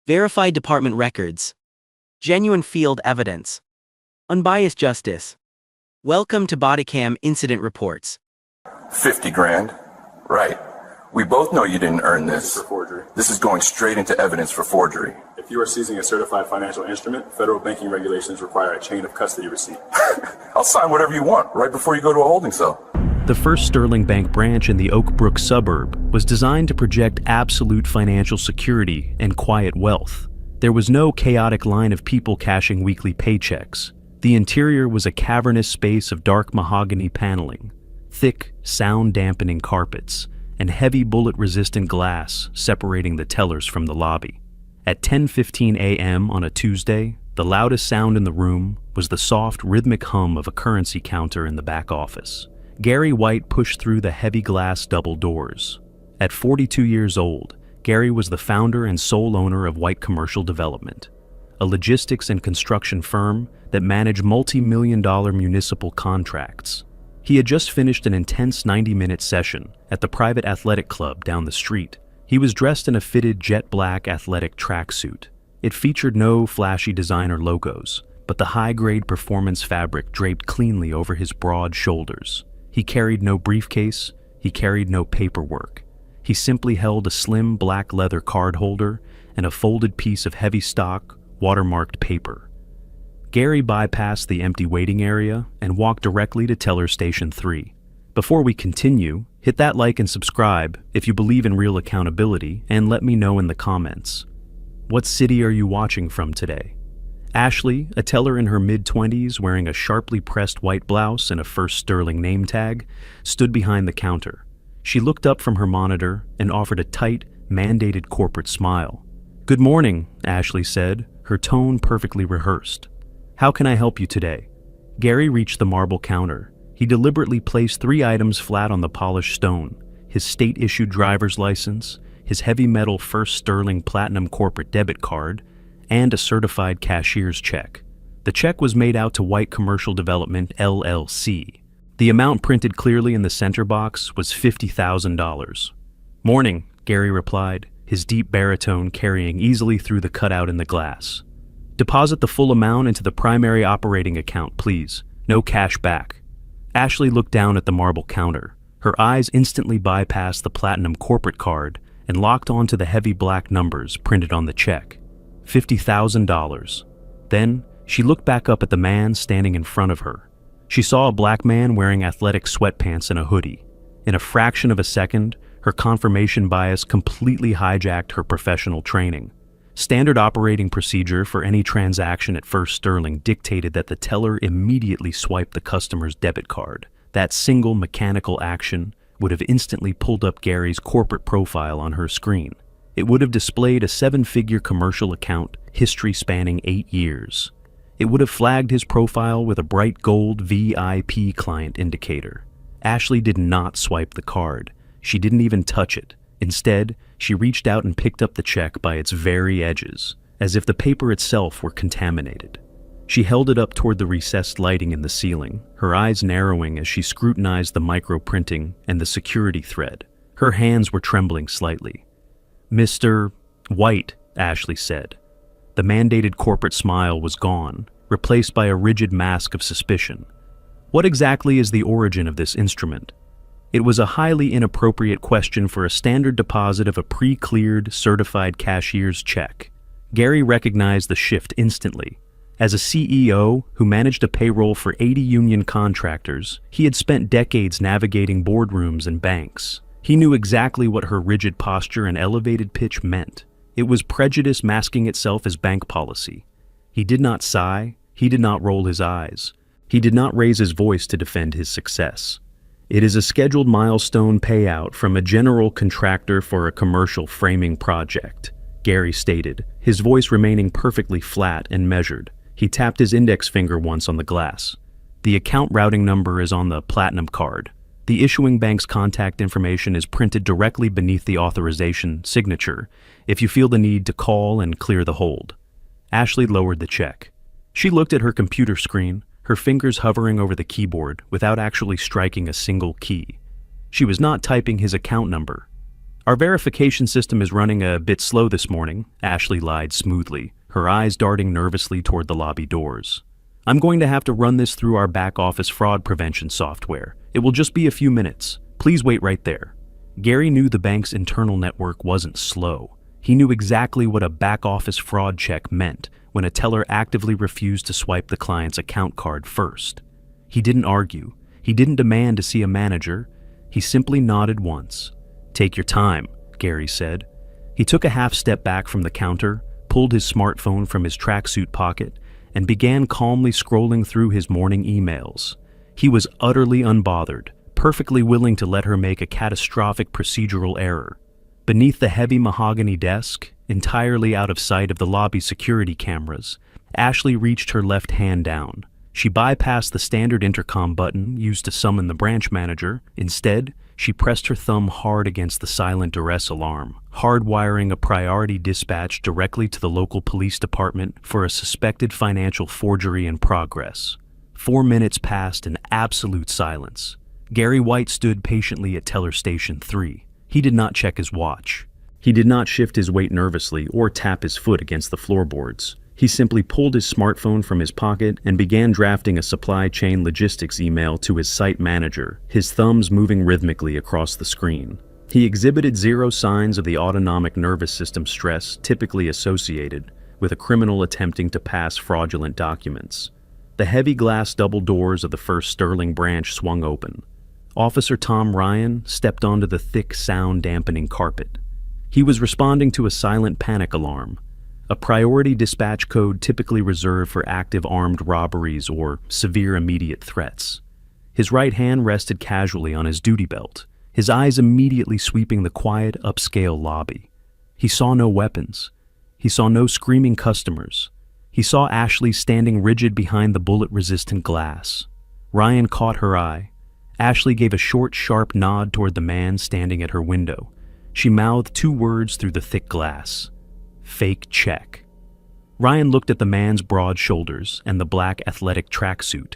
Verified department records. Genuine field evidence. Unbiased justice. Welcome to Bodycam Incident Reports. 50 grand? Right. We both know you didn't earn this. For forgery. This is going straight into evidence for forgery. If you are seizing a certified financial instrument, federal banking regulations require a chain of custody receipt. I'll sign whatever you want right before you go to a holding cell. The first Sterling Bank branch in the Oak Brook suburb was designed to project absolute financial security and quiet wealth. There was no chaotic line of people cashing weekly paychecks. The interior was a cavernous space of dark mahogany paneling, thick, sound-dampening carpets, and heavy bullet-resistant glass separating the tellers from the lobby. At 10:15 a.m. on a Tuesday, the loudest sound in the room was the soft, rhythmic hum of a currency counter in the back office. Gary White pushed through the heavy glass double doors. At 42 years old, Gary was the founder and sole owner of White Commercial Development, a logistics and construction firm that managed multi-million-dollar municipal contracts. He had just finished an intense 90-minute session at the private athletic club down the street. He was dressed in a fitted jet black athletic tracksuit. It featured no flashy designer logos, but the high-grade performance fabric draped cleanly over his broad shoulders. He carried no briefcase, he carried no paperwork. He simply held a slim black leather card holder and a folded piece of heavy stock, watermarked paper. Gary bypassed the empty waiting area and walked directly to teller station 3. Before we continue, hit that like and subscribe if you believe in real accountability, and let me know in the comments. What city are you watching from today? Ashley, a teller in her mid-20s wearing a sharply pressed white blouse and a First Sterling name tag, stood behind the counter. She looked up from her monitor and offered a tight, mandated corporate smile. "Good morning," Ashley said, her tone perfectly rehearsed. "How can I help you today?" Gary reached the marble counter. He deliberately placed 3 items flat on the polished stone: his state-issued driver's license, his heavy metal First Sterling Platinum corporate debit card, and a certified cashier's check. The check was made out to White Commercial Development, LLC. The amount printed clearly in the center box was $50,000. "Morning," Gary replied, his deep baritone carrying easily through the cutout in the glass. "Deposit the full amount into the primary operating account, please. No cash back." Ashley looked down at the marble counter. Her eyes instantly bypassed the platinum corporate card and locked onto the heavy black numbers printed on the check. $50,000. Then, she looked back up at the man standing in front of her. She saw a black man wearing athletic sweatpants and a hoodie. In a fraction of a second, her confirmation bias completely hijacked her professional training. Standard operating procedure for any transaction at First Sterling dictated that the teller immediately swipe the customer's debit card. That single mechanical action would have instantly pulled up Gary's corporate profile on her screen. It would have displayed a 7-figure commercial account, history spanning 8 years. It would have flagged his profile with a bright gold VIP client indicator. Ashley did not swipe the card. She didn't even touch it. Instead, she reached out and picked up the check by its very edges, as if the paper itself were contaminated. She held it up toward the recessed lighting in the ceiling, her eyes narrowing as she scrutinized the microprinting and the security thread. Her hands were trembling slightly. "Mr. White," Ashley said. The mandated corporate smile was gone, replaced by a rigid mask of suspicion. "What exactly is the origin of this instrument?" It was a highly inappropriate question for a standard deposit of a pre-cleared, certified cashier's check. Gary recognized the shift instantly. As a CEO who managed a payroll for 80 union contractors, he had spent decades navigating boardrooms and banks. He knew exactly what her rigid posture and elevated pitch meant. It was prejudice masking itself as bank policy. He did not sigh, he did not roll his eyes. He did not raise his voice to defend his success. "It is a scheduled milestone payout from a general contractor for a commercial framing project," Gary stated, his voice remaining perfectly flat and measured. He tapped his index finger once on the glass. "The account routing number is on the platinum card. The issuing bank's contact information is printed directly beneath the authorization signature if you feel the need to call and clear the hold." Ashley lowered the check. She looked at her computer screen, her fingers hovering over the keyboard without actually striking a single key. She was not typing his account number. Our verification system is running a bit slow this morning, Ashley lied smoothly, her eyes darting nervously toward the lobby doors. I'm going to have to run this through our back-office fraud prevention software. It will just be a few minutes. Please wait right there. Gary knew the bank's internal network wasn't slow. He knew exactly what a back-office fraud check meant when a teller actively refused to swipe the client's account card first. He didn't argue. He didn't demand to see a manager. He simply nodded once. "Take your time," Gary said. He took a half step back from the counter, pulled his smartphone from his tracksuit pocket, and began calmly scrolling through his morning emails. He was utterly unbothered, perfectly willing to let her make a catastrophic procedural error. Beneath the heavy mahogany desk, entirely out of sight of the lobby security cameras, Ashley reached her left hand down. She bypassed the standard intercom button used to summon the branch manager. Instead, she pressed her thumb hard against the silent duress alarm, hardwiring a priority dispatch directly to the local police department for a suspected financial forgery in progress. 4 minutes passed in absolute silence. Gary White stood patiently at teller station 3. He did not check his watch. He did not shift his weight nervously or tap his foot against the floorboards. He simply pulled his smartphone from his pocket and began drafting a supply chain logistics email to his site manager, his thumbs moving rhythmically across the screen. He exhibited zero signs of the autonomic nervous system stress typically associated with a criminal attempting to pass fraudulent documents. The heavy glass double doors of the First Sterling branch swung open. Officer Tom Ryan stepped onto the thick sound-dampening carpet. He was responding to a silent panic alarm, a priority dispatch code typically reserved for active armed robberies or severe immediate threats. His right hand rested casually on his duty belt, his eyes immediately sweeping the quiet, upscale lobby. He saw no weapons. He saw no screaming customers. He saw Ashley standing rigid behind the bullet-resistant glass. Ryan caught her eye. Ashley gave a short, sharp nod toward the man standing at her window. She mouthed 2 words through the thick glass. "Fake check." Ryan looked at the man's broad shoulders and the black athletic tracksuit.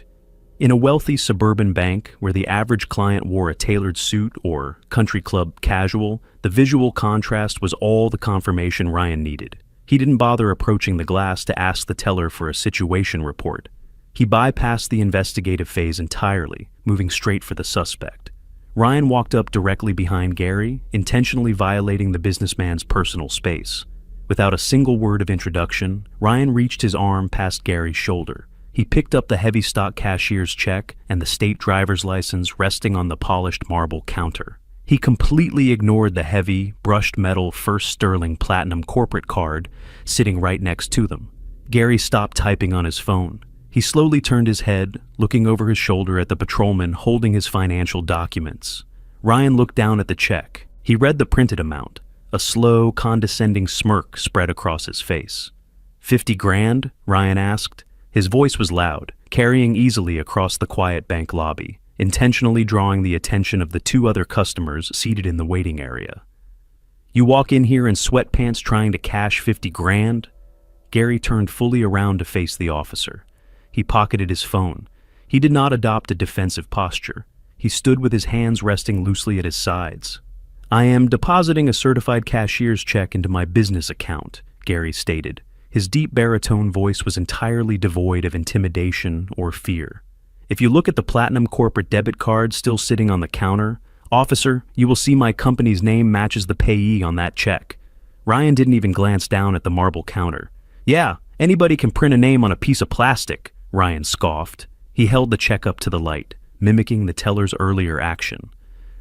In a wealthy suburban bank where the average client wore a tailored suit or country club casual, the visual contrast was all the confirmation Ryan needed. He didn't bother approaching the glass to ask the teller for a situation report. He bypassed the investigative phase entirely, moving straight for the suspect. Ryan walked up directly behind Gary, intentionally violating the businessman's personal space. Without a single word of introduction, Ryan reached his arm past Gary's shoulder. He picked up the heavy stock cashier's check and the state driver's license resting on the polished marble counter. He completely ignored the heavy, brushed metal First Sterling Platinum corporate card sitting right next to them. Gary stopped typing on his phone. He slowly turned his head, looking over his shoulder at the patrolman holding his financial documents. Ryan looked down at the check. He read the printed amount. A slow, condescending smirk spread across his face. "50 grand?" Ryan asked. His voice was loud, carrying easily across the quiet bank lobby, intentionally drawing the attention of the 2 other customers seated in the waiting area. "You walk in here in sweatpants trying to cash 50 grand?" Gary turned fully around to face the officer. He pocketed his phone. He did not adopt a defensive posture. He stood with his hands resting loosely at his sides. "I am depositing a certified cashier's check into my business account," Gary stated. His deep baritone voice was entirely devoid of intimidation or fear. "If you look at the platinum corporate debit card still sitting on the counter, officer, you will see my company's name matches the payee on that check." Ryan didn't even glance down at the marble counter. "Yeah, anybody can print a name on a piece of plastic," Ryan scoffed. He held the check up to the light, mimicking the teller's earlier action.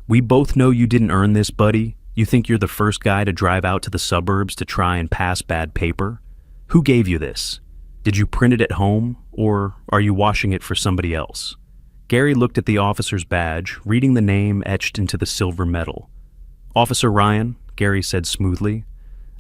"We both know you didn't earn this, buddy. You think you're the first guy to drive out to the suburbs to try and pass bad paper? Who gave you this? Did you print it at home, or are you washing it for somebody else?" Gary looked at the officer's badge, reading the name etched into the silver metal. "Officer Ryan," Gary said smoothly,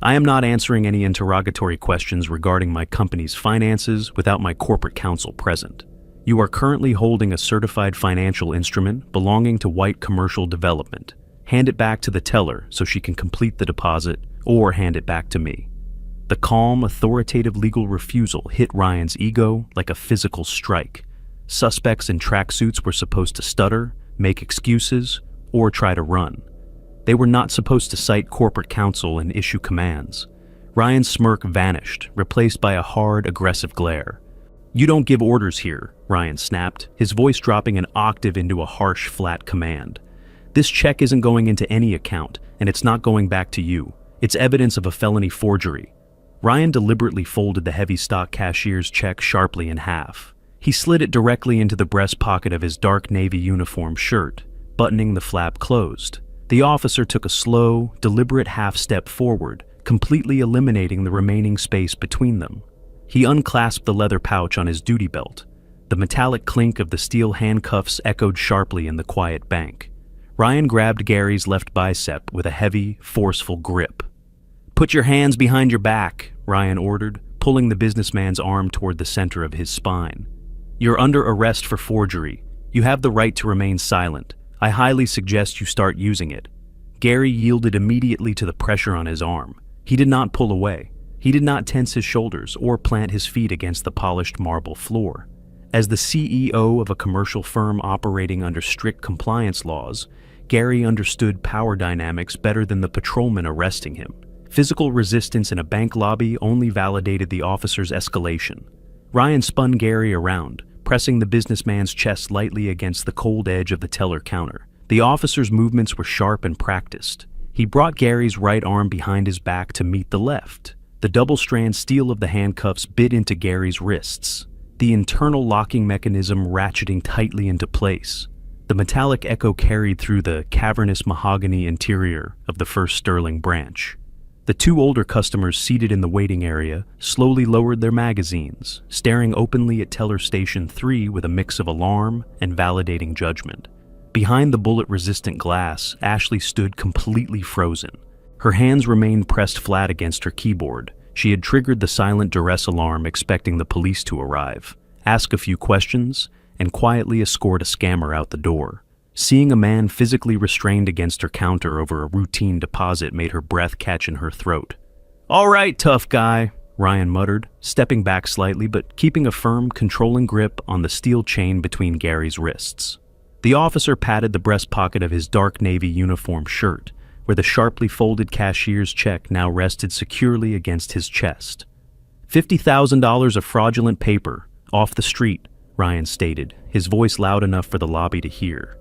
"I am not answering any interrogatory questions regarding my company's finances without my corporate counsel present. You are currently holding a certified financial instrument belonging to White Commercial Development. Hand it back to the teller so she can complete the deposit, or hand it back to me." The calm, authoritative legal refusal hit Ryan's ego like a physical strike. Suspects in tracksuits were supposed to stutter, make excuses, or try to run. They were not supposed to cite corporate counsel and issue commands. Ryan's smirk vanished, replaced by a hard, aggressive glare. "You don't give orders here," Ryan snapped, his voice dropping an octave into a harsh, flat command. "This check isn't going into any account, and it's not going back to you. It's evidence of a felony forgery." Ryan deliberately folded the heavy stock cashier's check sharply in half. He slid it directly into the breast pocket of his dark navy uniform shirt, buttoning the flap closed. The officer took a slow, deliberate half-step forward, completely eliminating the remaining space between them. He unclasped the leather pouch on his duty belt. The metallic clink of the steel handcuffs echoed sharply in the quiet bank. Ryan grabbed Gary's left bicep with a heavy, forceful grip. "Put your hands behind your back," Ryan ordered, pulling the businessman's arm toward the center of his spine. "You're under arrest for forgery. You have the right to remain silent. I highly suggest you start using it." Gary yielded immediately to the pressure on his arm. He did not pull away. He did not tense his shoulders or plant his feet against the polished marble floor. As the CEO of a commercial firm operating under strict compliance laws, Gary understood power dynamics better than the patrolman arresting him. Physical resistance in a bank lobby only validated the officer's escalation. Ryan spun Gary around, pressing the businessman's chest lightly against the cold edge of the teller counter. The officer's movements were sharp and practiced. He brought Gary's right arm behind his back to meet the left. The double-strand steel of the handcuffs bit into Gary's wrists, the internal locking mechanism ratcheting tightly into place. The metallic echo carried through the cavernous mahogany interior of the First Sterling branch. The two older customers seated in the waiting area slowly lowered their magazines, staring openly at teller station 3 with a mix of alarm and validating judgment. Behind the bullet-resistant glass, Ashley stood completely frozen. Her hands remained pressed flat against her keyboard. She had triggered the silent duress alarm, expecting the police to arrive, ask a few questions, and quietly escort a scammer out the door. Seeing a man physically restrained against her counter over a routine deposit made her breath catch in her throat. "All right, tough guy," Ryan muttered, stepping back slightly but keeping a firm, controlling grip on the steel chain between Gary's wrists. The officer patted the breast pocket of his dark navy uniform shirt, where the sharply folded cashier's check now rested securely against his chest. $50,000 of fraudulent paper, off the street, Ryan stated, his voice loud enough for the lobby to hear.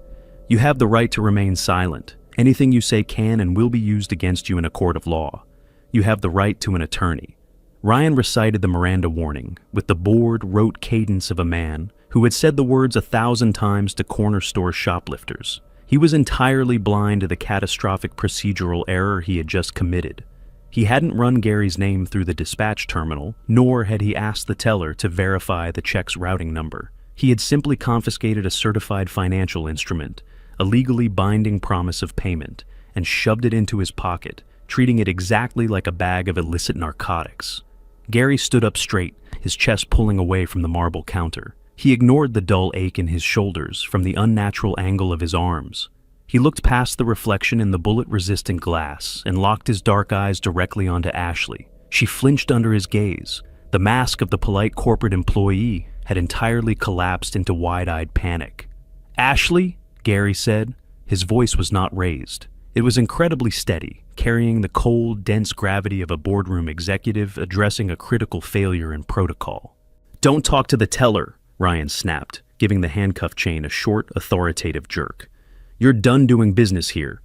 "You have the right to remain silent. Anything you say can and will be used against you in a court of law. You have the right to an attorney." Ryan recited the Miranda warning with the bored, rote cadence of a man who had said the words 1,000 times to corner store shoplifters. He was entirely blind to the catastrophic procedural error he had just committed. He hadn't run Gary's name through the dispatch terminal, nor had he asked the teller to verify the check's routing number. He had simply confiscated a certified financial instrument, a legally binding promise of payment, and shoved it into his pocket, treating it exactly like a bag of illicit narcotics. Gary stood up straight, his chest pulling away from the marble counter. He ignored the dull ache in his shoulders from the unnatural angle of his arms. He looked past the reflection in the bullet-resistant glass and locked his dark eyes directly onto Ashley. She flinched under his gaze. The mask of the polite corporate employee had entirely collapsed into wide-eyed panic. "Ashley?" Gary said. His voice was not raised. It was incredibly steady, carrying the cold, dense gravity of a boardroom executive addressing a critical failure in protocol. "Don't talk to the teller," Ryan snapped, giving the handcuff chain a short, authoritative jerk. "You're done doing business here."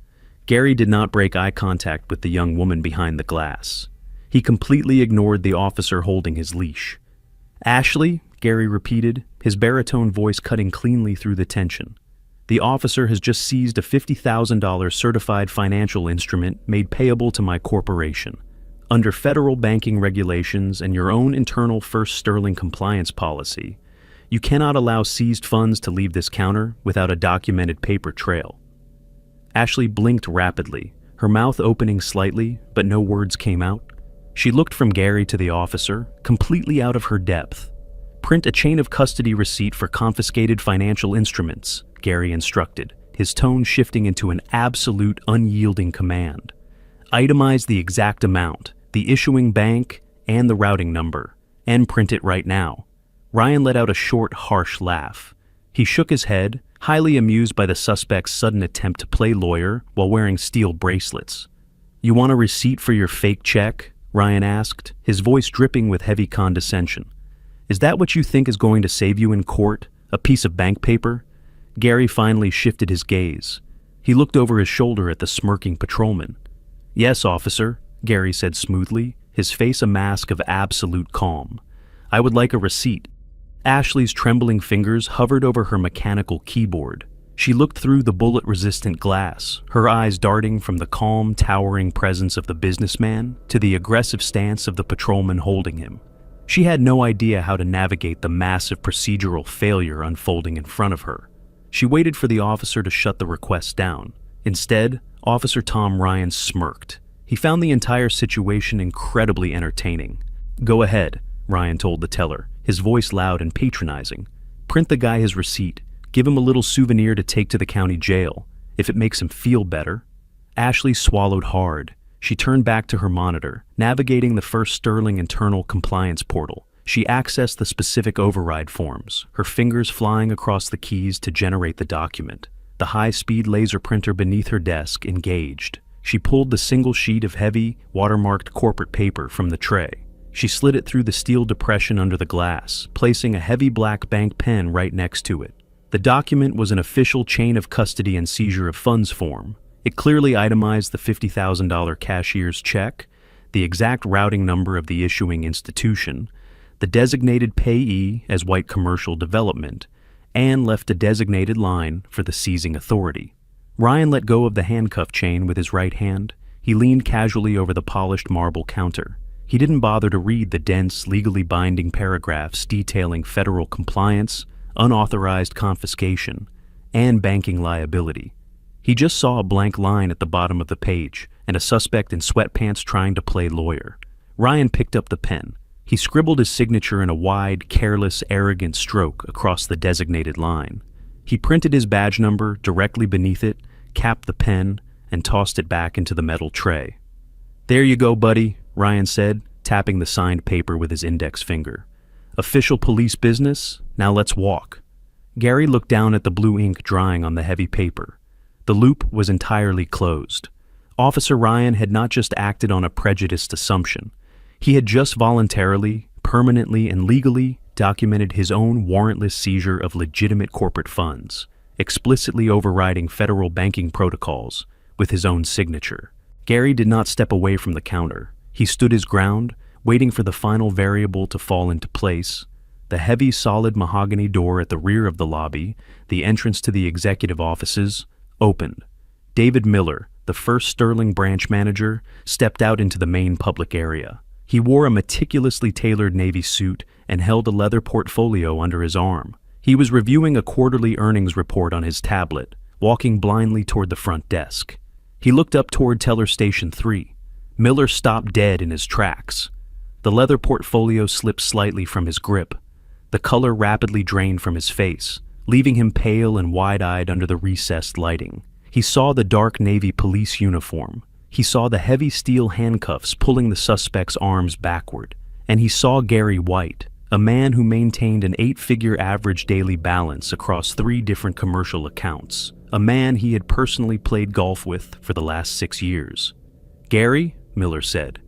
Gary did not break eye contact with the young woman behind the glass. He completely ignored the officer holding his leash. "Ashley?" Gary repeated, his baritone voice cutting cleanly through the tension. "The officer has just seized a $50,000 certified financial instrument made payable to my corporation. Under federal banking regulations and your own internal First Sterling compliance policy, you cannot allow seized funds to leave this counter without a documented paper trail." Ashley blinked rapidly, her mouth opening slightly, but no words came out. She looked from Gary to the officer, completely out of her depth. "Print a chain of custody receipt for confiscated financial instruments," Gary instructed, his tone shifting into an absolute, unyielding command. "Itemize the exact amount, the issuing bank, and the routing number, and print it right now." Ryan let out a short, harsh laugh. He shook his head, highly amused by the suspect's sudden attempt to play lawyer while wearing steel bracelets. "You want a receipt for your fake check?" Ryan asked, his voice dripping with heavy condescension. "Is that what you think is going to save you in court? A piece of bank paper?" Gary finally shifted his gaze. He looked over his shoulder at the smirking patrolman. "Yes, officer," Gary said smoothly, his face a mask of absolute calm. "I would like a receipt." Ashley's trembling fingers hovered over her mechanical keyboard. She looked through the bullet-resistant glass, her eyes darting from the calm, towering presence of the businessman to the aggressive stance of the patrolman holding him. She had no idea how to navigate the massive procedural failure unfolding in front of her. She waited for the officer to shut the request down. Instead, Officer Tom Ryan smirked. He found the entire situation incredibly entertaining. "Go ahead," Ryan told the teller, his voice loud and patronizing. "Print the guy his receipt. Give him a little souvenir to take to the county jail, if it makes him feel better." Ashley swallowed hard. She turned back to her monitor, navigating the First Sterling internal compliance portal. She accessed the specific override forms, her fingers flying across the keys to generate the document. The high-speed laser printer beneath her desk engaged. She pulled the single sheet of heavy, watermarked corporate paper from the tray. She slid it through the steel depression under the glass, placing a heavy black bank pen right next to it. The document was an official chain of custody and seizure of funds form. It clearly itemized the $50,000 cashier's check, the exact routing number of the issuing institution, the designated payee as White Commercial Development, and left a designated line for the seizing authority. Ryan let go of the handcuff chain with his right hand. He leaned casually over the polished marble counter. He didn't bother to read the dense, legally binding paragraphs detailing federal compliance, unauthorized confiscation, and banking liability. He just saw a blank line at the bottom of the page and a suspect in sweatpants trying to play lawyer. Ryan picked up the pen. He scribbled his signature in a wide, careless, arrogant stroke across the designated line. He printed his badge number directly beneath it, capped the pen, and tossed it back into the metal tray. "There you go, buddy," Ryan said, tapping the signed paper with his index finger. "Official police business? Now let's walk." Gary looked down at the blue ink drying on the heavy paper. The loop was entirely closed. Officer Ryan had not just acted on a prejudiced assumption. He had just voluntarily, permanently, and legally documented his own warrantless seizure of legitimate corporate funds, explicitly overriding federal banking protocols with his own signature. Gary did not step away from the counter. He stood his ground, waiting for the final variable to fall into place. The heavy, solid mahogany door at the rear of the lobby, the entrance to the executive offices, opened. David Miller, the First Sterling branch manager, stepped out into the main public area. He wore a meticulously tailored navy suit and held a leather portfolio under his arm. He was reviewing a quarterly earnings report on his tablet, walking blindly toward the front desk. He looked up toward teller station 3. Miller stopped dead in his tracks. The leather portfolio slipped slightly from his grip. The color rapidly drained from his face, leaving him pale and wide-eyed under the recessed lighting. He saw the dark navy police uniform. He saw the heavy steel handcuffs pulling the suspect's arms backward. And he saw Gary White, a man who maintained an 8-figure average daily balance across 3 different commercial accounts, a man he had personally played golf with for the last 6 years. "Gary?" Miller said.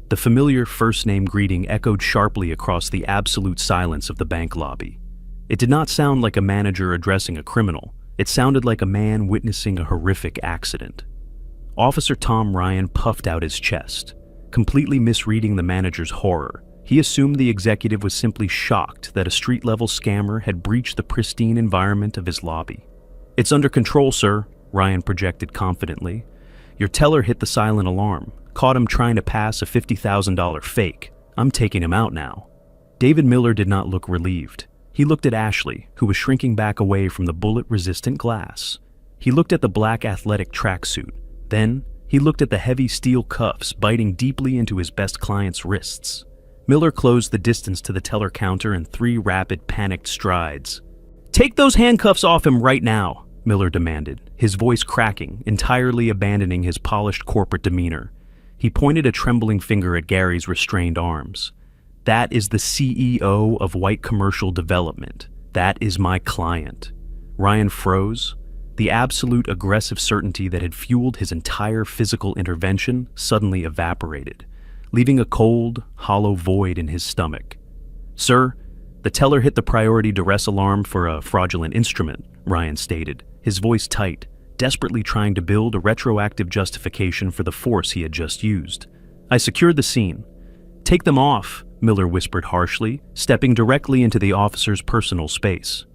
The familiar first-name greeting echoed sharply across the absolute silence of the bank lobby. It did not sound like a manager addressing a criminal. It sounded like a man witnessing a horrific accident. Officer Tom Ryan puffed out his chest, completely misreading the manager's horror. He assumed the executive was simply shocked that a street-level scammer had breached the pristine environment of his lobby. "It's under control, sir," Ryan projected confidently. "Your teller hit the silent alarm. Caught him trying to pass a $50,000 fake. I'm taking him out now." David Miller did not look relieved. He looked at Ashley, who was shrinking back away from the bullet-resistant glass. He looked at the black athletic tracksuit. Then, he looked at the heavy steel cuffs biting deeply into his best client's wrists. Miller closed the distance to the teller counter in 3 rapid, panicked strides. "Take those handcuffs off him right now," Miller demanded, his voice cracking, entirely abandoning his polished corporate demeanor. He pointed a trembling finger at Gary's restrained arms. "That is the CEO of White Commercial Development. That is my client." Ryan froze. The absolute aggressive certainty that had fueled his entire physical intervention suddenly evaporated, leaving a cold, hollow void in his stomach. "Sir, the teller hit the priority duress alarm for a fraudulent instrument," Ryan stated, his voice tight, desperately trying to build a retroactive justification for the force he had just used. "I secured the scene." "Take them off," Miller whispered harshly, stepping directly into the officer's personal space.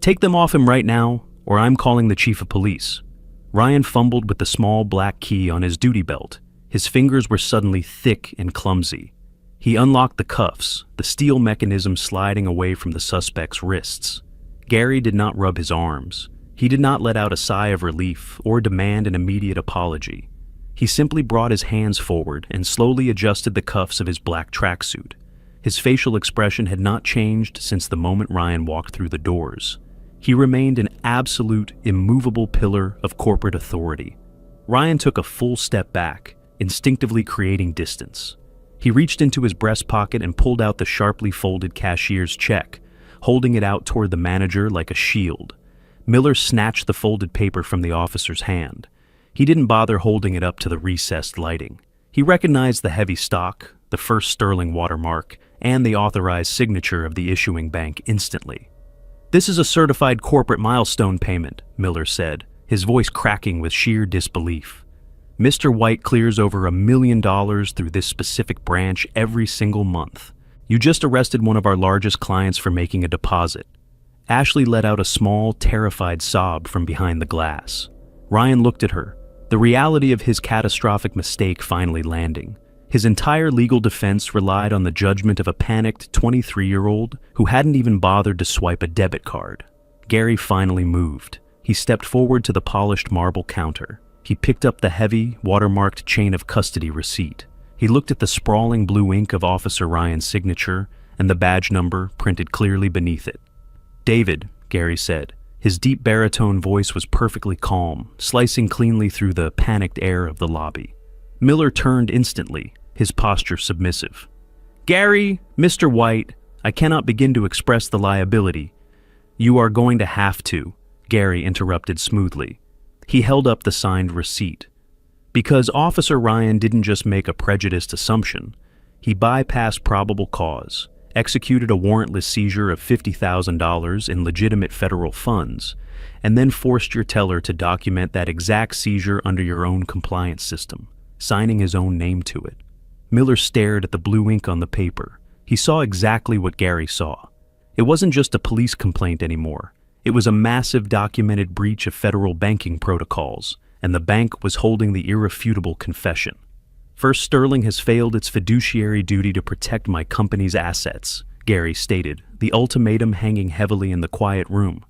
"Take them off him right now, or I'm calling the chief of police." Ryan fumbled with the small black key on his duty belt. His fingers were suddenly thick and clumsy. He unlocked the cuffs, the steel mechanism sliding away from the suspect's wrists. Gary did not rub his arms. He did not let out a sigh of relief or demand an immediate apology. He simply brought his hands forward and slowly adjusted the cuffs of his black tracksuit. His facial expression had not changed since the moment Ryan walked through the doors. He remained an absolute, immovable pillar of corporate authority. Ryan took a full step back, instinctively creating distance. He reached into his breast pocket and pulled out the sharply folded cashier's check, holding it out toward the manager like a shield. Miller snatched the folded paper from the officer's hand. He didn't bother holding it up to the recessed lighting. He recognized the heavy stock, the first sterling watermark, and the authorized signature of the issuing bank instantly. "This is a certified corporate milestone payment," Miller said, his voice cracking with sheer disbelief. "Mr. White clears over $1 million through this specific branch every single month. You just arrested one of our largest clients for making a deposit." Ashley let out a small, terrified sob from behind the glass. Ryan looked at her, the reality of his catastrophic mistake finally landing. His entire legal defense relied on the judgment of a panicked 23-year-old who hadn't even bothered to swipe a debit card. Gary finally moved. He stepped forward to the polished marble counter. He picked up the heavy, watermarked chain of custody receipt. He looked at the sprawling blue ink of Officer Ryan's signature and the badge number printed clearly beneath it. "David," Gary said. His deep baritone voice was perfectly calm, slicing cleanly through the panicked air of the lobby. Miller turned instantly, his posture submissive. "Gary, Mr. White, I cannot begin to express the liability." "You are going to have to," Gary interrupted smoothly. He held up the signed receipt. "Because Officer Ryan didn't just make a prejudiced assumption. He bypassed probable cause, executed a warrantless seizure of $50,000 in legitimate federal funds, and then forced your teller to document that exact seizure under your own compliance system, signing his own name to it." Miller stared at the blue ink on the paper. He saw exactly what Gary saw. It wasn't just a police complaint anymore. It was a massive documented breach of federal banking protocols, and the bank was holding the irrefutable confession. "First Sterling has failed its fiduciary duty to protect my company's assets," Gary stated, the ultimatum hanging heavily in the quiet room.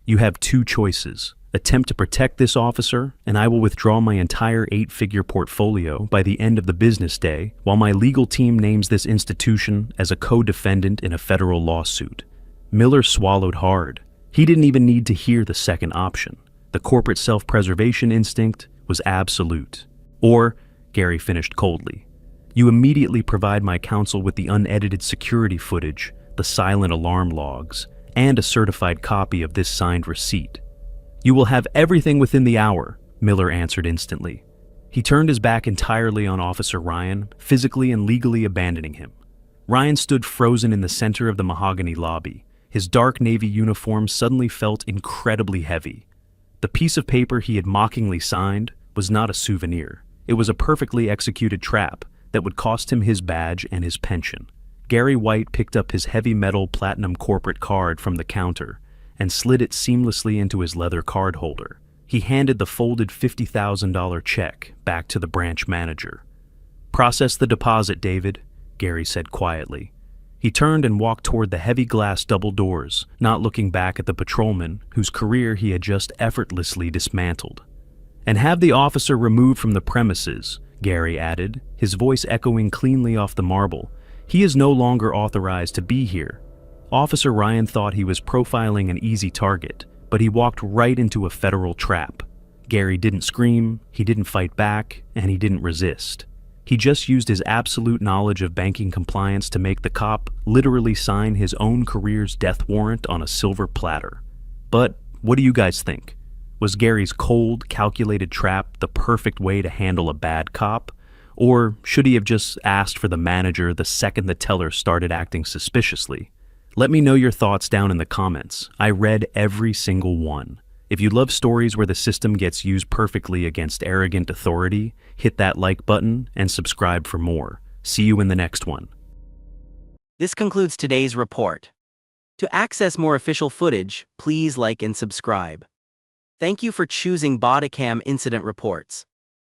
"You have two choices. Attempt to protect this officer, and I will withdraw my entire 8-figure portfolio by the end of the business day, while my legal team names this institution as a co-defendant in a federal lawsuit." Miller swallowed hard. He didn't even need to hear the second option. The corporate self-preservation instinct was absolute. "Or," Gary finished coldly, "you immediately provide my counsel with the unedited security footage, the silent alarm logs, and a certified copy of this signed receipt." "You will have everything within the hour," Miller answered instantly. He turned his back entirely on Officer Ryan, physically and legally abandoning him. Ryan stood frozen in the center of the mahogany lobby. His dark navy uniform suddenly felt incredibly heavy. The piece of paper he had mockingly signed was not a souvenir. It was a perfectly executed trap that would cost him his badge and his pension. Gary White picked up his heavy metal platinum corporate card from the counter and slid it seamlessly into his leather card holder. He handed the folded $50,000 check back to the branch manager. "Process the deposit, David," Gary said quietly. He turned and walked toward the heavy glass double doors, not looking back at the patrolman whose career he had just effortlessly dismantled. "And have the officer removed from the premises," Gary added, his voice echoing cleanly off the marble. "He is no longer authorized to be here." Officer Ryan thought he was profiling an easy target, but he walked right into a federal trap. Gary didn't scream, he didn't fight back, and he didn't resist. He just used his absolute knowledge of banking compliance to make the cop literally sign his own career's death warrant on a silver platter. But What do you guys think? Was Gary's cold, calculated trap the perfect way to handle a bad cop? Or should he have just asked for the manager the second the teller started acting suspiciously? Let me know your thoughts down in the comments. I read every single one. If you love stories where the system gets used perfectly against arrogant authority, hit that like button and subscribe for more. See you in the next one. This concludes today's report. To access more official footage, please like and subscribe. Thank you for choosing Bodycam Incident Reports.